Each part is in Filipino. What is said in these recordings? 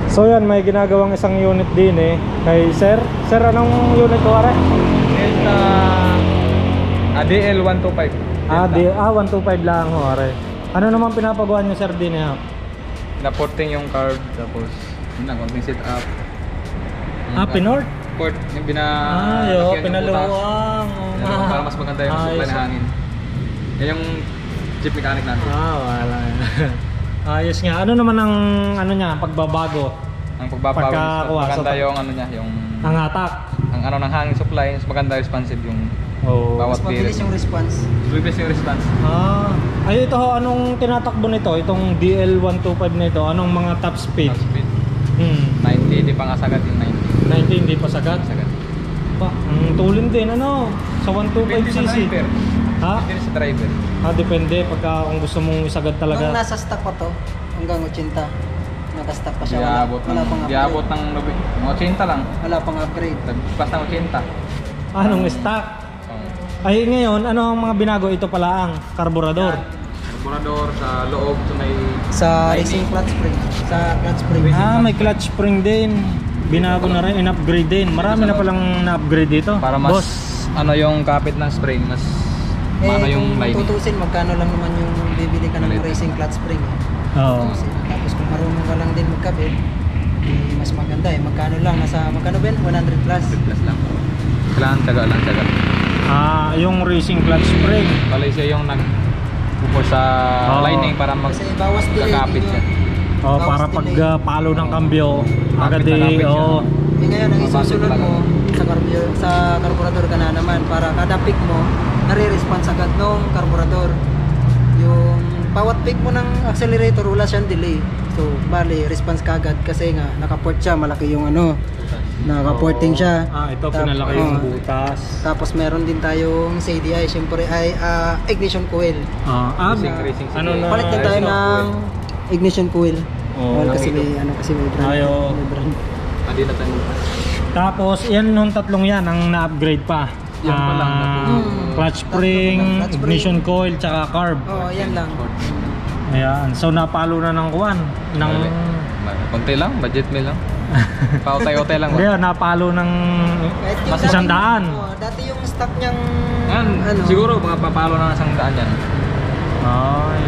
So yan, may ginagawang isang unit din eh kay Sir. Sir, anong unit ko are? Delta DL 125. 125 lang ho are. Ano naman pinapagawa niyo Sir din eh? Pinaporting yung card, tapos konting set up. Pinort? Port, yung pinaluwang. Para mas maganda yung supply ng hangin. Yan yung jeep mechanic natin. Wala. Ayos nga. Ano naman ang pagbabago? Ang pagbabago, maganda yung yung ang atak. Ang ng hangin supply, mas maganda responsive yung bawat mabilis yung response. Mabilis yung response. Ito ho, anong tinatakbo nito? Itong DL125 na ito, anong mga top speed? Top speed. 90, di pa nga sagad yung 90 hindi pa sagad? Ang tulin din, sa 125cc. Depende sa driver. Depende pagka kung gusto mong isagad talaga. Nung nasa stock pa to, hanggang 80, naka-stock pa siya. Diabot ng 80 lang. Wala pang upgrade. Basta 80. Anong stock? Ay ngayon, ano ang mga binago? Ito pala ang karburador. Karburador sa loob, sa racing clutch spring. Sa clutch spring. May clutch spring din. Binago na rin, in-upgrade din. Marami na palang na-upgrade dito. Para mas, yung kapit ng spring, mas yung lining. Kung tutusin, magkano lang naman yung bibili ka ng racing clutch spring. Tapos kung marunong ka lang din magkabit, mas maganda magkano lang, magkano ba 100 plus? 100 plus lang. Kailangan taga. Yung racing clutch spring. Bali siya yung nag-pupo sa lining para magkakapit ka. Para pag palo ng kambyo, agad ngayon ang isusunod mo sa karburador ka na naman para kada pick mo, nare-response agad ng karburador. Yung bawat pick mo ng accelerator, wala siyang delay. So, bali, response ka agad kasi nga, nakaport siya, malaki yung nakaporting siya. Ito, pinalaki yung butas. Tapos meron din tayong CDI, syempre ay ignition coil. Racing. Palit din tayo ng ignition coil. Kasi may brand. Tapos, yan nung tatlong yan, ang na-upgrade pa. Yan pa lang. Clutch spring, ignition coil, tsaka carb. Yan lang. Ayan. So, napalo na ng kuwan. Konti lang, budget meal lang. Pautay-utay lang. Napalo ng mas 100. Dati yung stock niyang siguro mga papalo na ng 100 yan.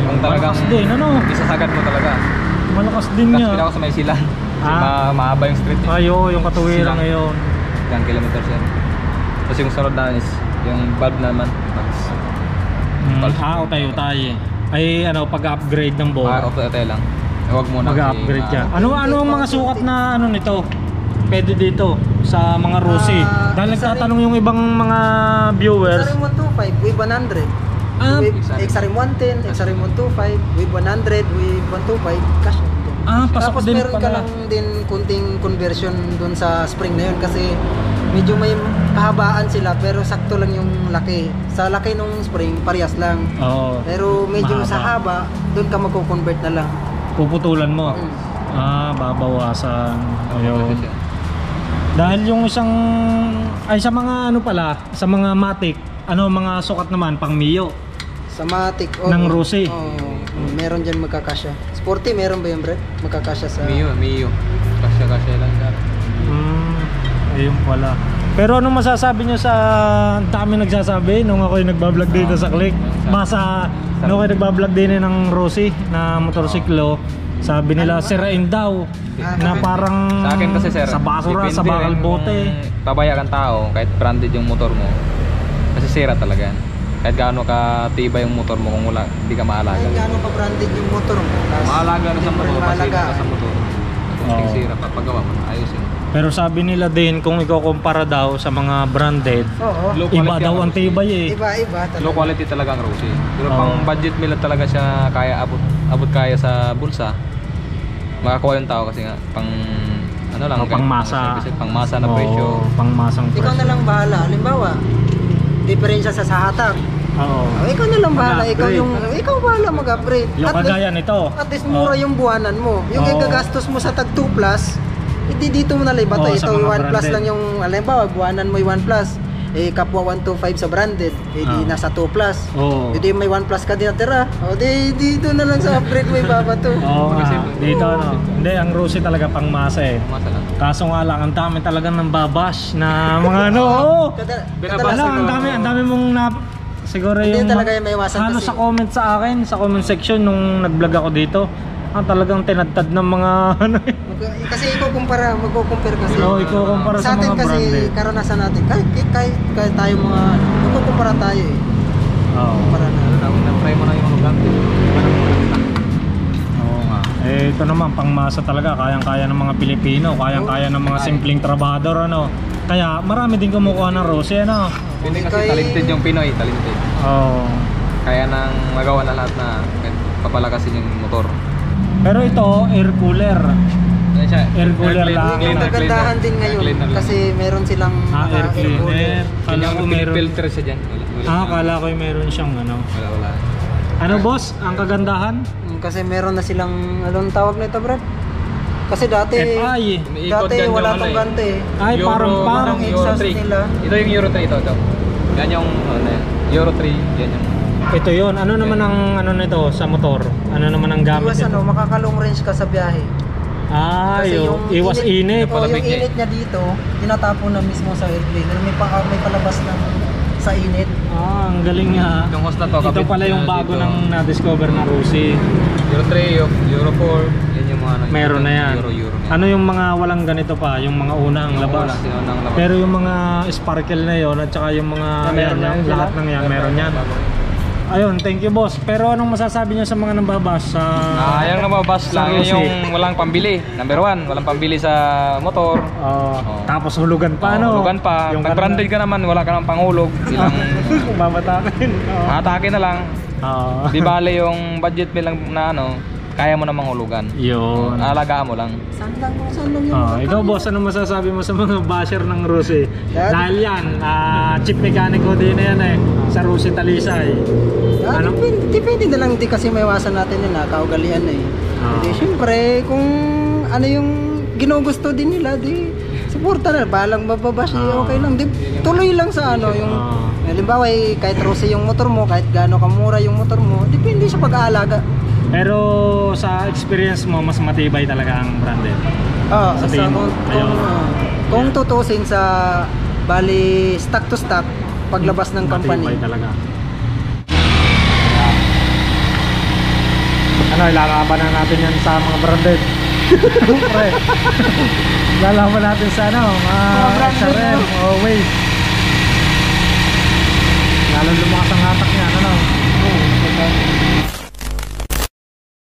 Yung talagang din, isasagad mo talaga. Malakas din niya. Tapos ako sa may silang. Mahaba yung street. Yung katuwiran ngayon. Ilang kilometers yan. Tapos yung sunod na is yung valve naman. Utay-utay. Ay pag-upgrade ng bore. Utay lang. Huwag muna. Mag-upgrade ka. Ano ang mga sukat na nito? Pwede dito sa mga Rossi. Dahil nagtatanong yung ibang mga viewers. XRM 125 with 100. XRM 110, XRM 125 with 100 with 125 cash. Pasok din meron ka lang din kunting conversion dun sa spring na yun kasi medyo may kahabaan sila pero sakto lang yung laki. Sa laki nung spring parehas lang. Pero medyo sa haba doon ka magko-convert na lang. Puputulan mo. Babawasan. Ayun. Dahil yung sa mga sa mga Matic, mga sukat naman pang Mio. Sa Matic ng Rossi. Meron diyan magkakasya. Sporty meron ba yung Brad? Magkakasya sa Mio. Kasya lang dyan. Ayun pala. Pero anong masasabi nyo sa dami nagsasabi nung ako'y nagbablog dito sa Click? Nung ako'y nagbablog din ng Rossi na motorsiklo, sabi nila sirain daw na parang sa akin kasi sir, sa basura, sa bakal bote. Pabaya kang tao kahit branded yung motor mo, kasi sira talaga yan. Kahit gaano ka tiba yung motor mo, kung wala, hindi ka maalaga. Kahit gaano ka branded yung motor mo, maalaga na sa motor, pasira ka sa motor. Kung sira, papagawa mo na, ayusin. Pero sabi nila din kung ikukumpara daw sa mga branded, iba daw ang tibay Iba talaga. Low quality talaga ang Rossi. Pero pang budget meal talaga siya kaya abot kaya sa bulsa. Makakuha yung tao kasi nga pang pangmasa na presyo. Pangmasang presyo. Ikaw na lang bahala. Halimbawa, diferensya sa hatak. Ikaw na lang bahala. Ikaw bahala mag-upgrade. Yung kagaya nito. At least mura yung buwanan mo. Yung gagastos mo sa tag 2 plus, dito mo na lang. Ito 1 plus lang yung, halimbawa, buwanan mo yung 1 plus. kapwa 125 sa branded, di nasa 2 plus. Oo. Di may 1 plus ka din natira. O di dito na lang sa upgrade mo ibabato. Oo nga. Dito ano. Hindi, ang Rossi talaga pang masa eh. Masa lang. Kaso nga lang, ang dami talagang nang babash na mga ano. Oo. Ano, ang dami mong siguro Hindi yung talaga yung may iwasan halos kasi. sa comment sa akin, sa comment section nung nag-vlog ako dito. Talagang tinadtad ng mga ano eh. Kasi magkukumpare kasi. Oo, ikukumpara sa atin mga kasi branded. karanasan natin, kahit tayo mga, magkukumpara tayo eh. Oo. Kumpara na. Na-try mo na yung hulugan. Oo nga. Ito naman, pangmasa talaga. Kayang-kaya ng mga Pilipino. Kayang-kaya ng mga simpleng trabador. Ano. Kaya marami din kumukuha ng Rossi. Ano. Hindi kasi talented yung Pinoy, talented. Oo. Kaya nang magawa na lahat na papalakasin yung motor. Pero ito, air cooler. Yan siya. Air cooler lang. Yung kagandahan din ngayon kasi meron silang Air cleaner. Kala ko meron. filter siya dyan. Kala ko meron siyang ano. Wala. Ano boss, ang kagandahan? Kasi meron na silang, anong tawag nito, Brad? Kasi dati FI. Umiikot dati dyan yung wala ano tong eh. ganti eh. Ay, parang Euro exhaust 3. nila. Ito yung Euro 3 ito. Yan yung ano yan. Euro 3, yan yung Ito yon. Ano naman ang ano nito sa motor? Ano naman ang gamit Iwas nito? makakalong range ka sa biyahe. Kasi Iwas init. yung init niya dito, tinatapon na mismo sa air cleaner. May palabas ng sa init. Ang galing nga. yung hose na to. Ito kapit pala yung na bago dito. nang na-discover na Rossi. Euro 3, Euro 4, yan yung mga ano. Meron na yan. Euro na. Ano yung mga walang ganito pa? Yung mga unang Yung labas? una, sinunang labas. Pero yung mga sparkle na yon at saka yung mga meron yan, yan, lahat ng yan, meron yan. Ayun, thank you boss. Pero anong masasabi niyo sa mga nambabas sa Yung nababas sa lang, Rossi? yun yung walang pambili. Number 1, walang pambili sa motor. Tapos hulugan pa, ano? Hulugan pa. Yung Pag branded ka naman, wala ka ng panghulog. Ilang babatakin. atake na lang. Oo. Di bale yung budget mo lang na ano, kaya mo namang hulugan. Yun. Alagaan mo lang. Saan lang yung Ikaw boss, ano masasabi mo sa mga basher ng Rossi? Dahil yan, chief mechanic ko din na yan eh, sa Rossi Talisay. Ano? Depende na lang, di kasi maiwasan natin yun na kaugalian eh. Di syempre, kung ano yung ginugusto din nila, di suporta na, balang bababash, okay lang. Di, tuloy lang sa ano, yung halimbawa kahit Rossi yung motor mo, kahit gaano kamura yung motor mo, depende sa pag-aalaga. Pero sa experience mo, mas matibay talaga ang branded. Sa tingin mo? kung tutusin sa bali stock to stock paglabas ng company. Matibay talaga. Ano, ilalaban na natin yan sa mga branded. Pre. Ilalaban natin sa ano, mga SRM o Wave. Lalo lumakas ang hatak niya, ano?